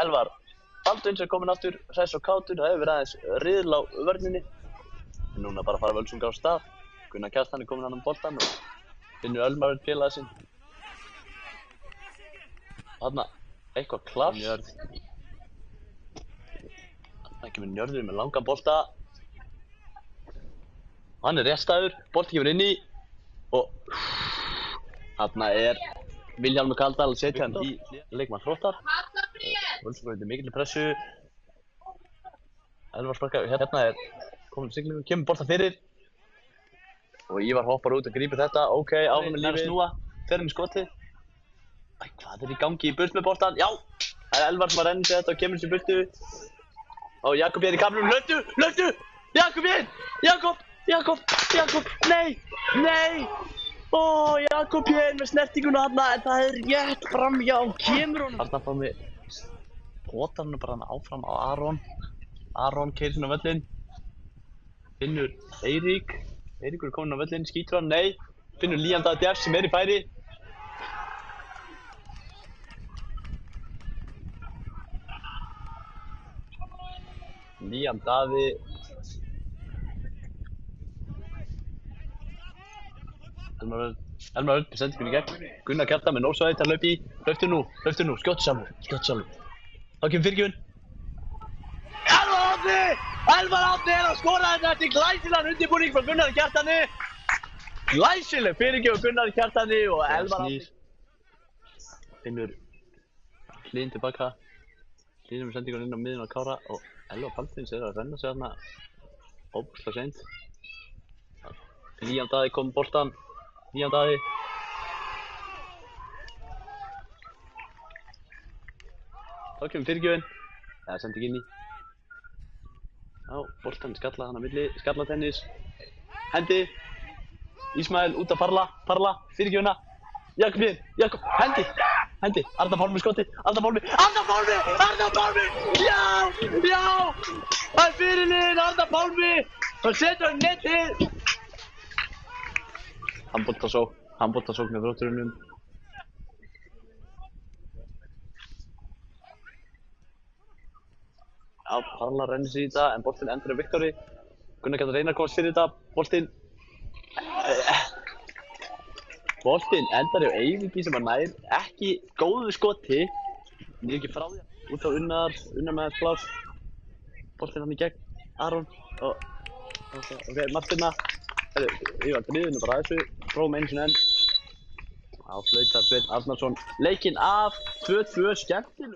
Elvar Baldvins kominn aftur, hress og kátur, það hefur verið aðeins riðl á vörninni. Núna bara fara Völsunga á stað. Gunnar Kjartan kominn hann boltan og finnur Elmar félaga sinn. Þarna eitthvað klaps. Þarna kemur Njörður með langan bolta. Hann réttstæður, bolti kemur inn í og þarna Vilhjálmur Kaldal að setja hann í leikmann Þróttar. Völsungur undir mikilli pressu. Elvar sparkar, hérna komin siglingu, kemur bolta fyrir og Ívar hoppar út og grípur þetta. Ok, áfram með lífið, snúa, fer með skotið. Æ, hvað í gangi í burt með boltan? Já, það Elvar sem að renna sig þetta og kemur sér burtu. Og Jakob í kaflum, hlautu! Jakob, nei! Ó, Jakob með snertinguna þarna, en það rétt framhjá, kemur honum. Þarna fáum við potarnu bara áfram á Aron. Aron keyrir sinna á völlinn. Finnur Eiríkur kominn á völlinn, skýtur hann, nei. Finnur Líam Daði Djefs sem í færi. Líam Daði. Elmar Örn sendingunni í gegn. Gunnar Kjartan með nósvæði til að hlaupa í. Hlauptu nú, skjóttu sjálfur. Þá kemur fyrirgjöfin. Elvar Árni að skora þetta eftir glæsilegan undirbúning frá Gunnari Kjartani. Glæsileg fyrirgjöf Gunnari Kjartani og Elvar Árni. Finnur Hlín tilbaka. Hlín með sendingunni inn á miðjuna á Kára og Elvar Baldvins að renna sig þarna óbúslega seint. Líam Daði kom boltan. Líam Daði. Þá kemur fyrirgjöfin. Það sendi ekki inn í. Já, boltan skalla hann á milli, skallatennis. Hendi. Ísmael út að Parla, fyrirgjöfina. Jakob, hendi. Arnar Pálmi skoti, Arnar Pálmi. Já! Það fyrirliðinn Arnar Pálmi. Það setur hann netið. Handboltasókn með Þrótturunum. Já, Parla rennir sig í þetta, en boltinn endur Viktori. Gunnar Kjartan reynar að komast fyrir þetta. Boltinn endar hjá Eiríki sem nær ekki góðu skoti. Nýr ekki frá því. Út á Unnar með þetta pláss. Boltinn hann í gegn. Aron. Ok, Martina. Ívar driðinu bara að þessu. Prófum einu sinni enn. Á flautar Sveinn Arnarsson. Leikinn af 2-2 skemmtileg.